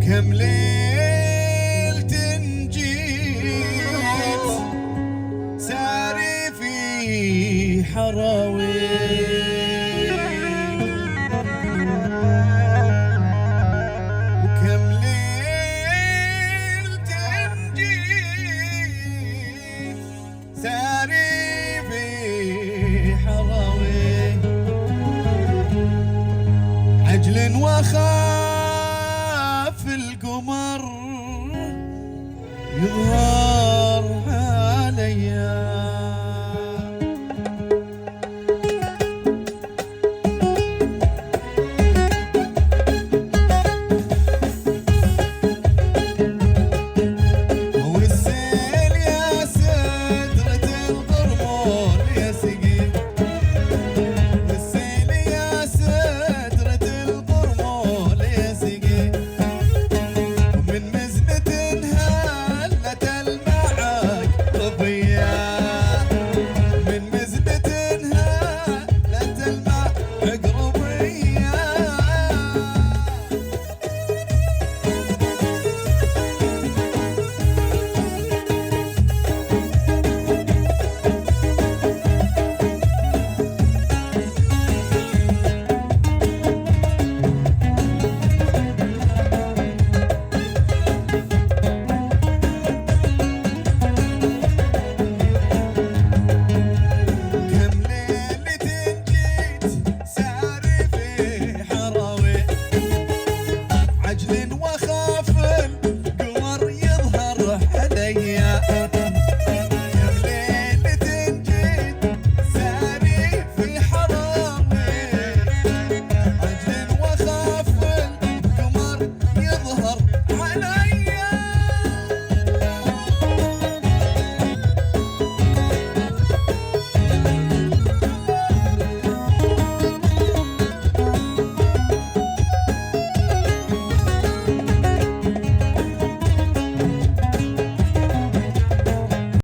كم ليل تنجيت ساري في حراوي، وكم ليل تنجيت ساري في حراوي، عجل وخاف القمر يظهر عليا، والسيل يا سدرة الغرمول يا سقي، والسيل يا سدرة الغرمول يا سقي، ومن مزنة هلت المعاق طفية، من مزنة هلت المعاق ربية. كم ليلة جيت ساري في حراوي، عجل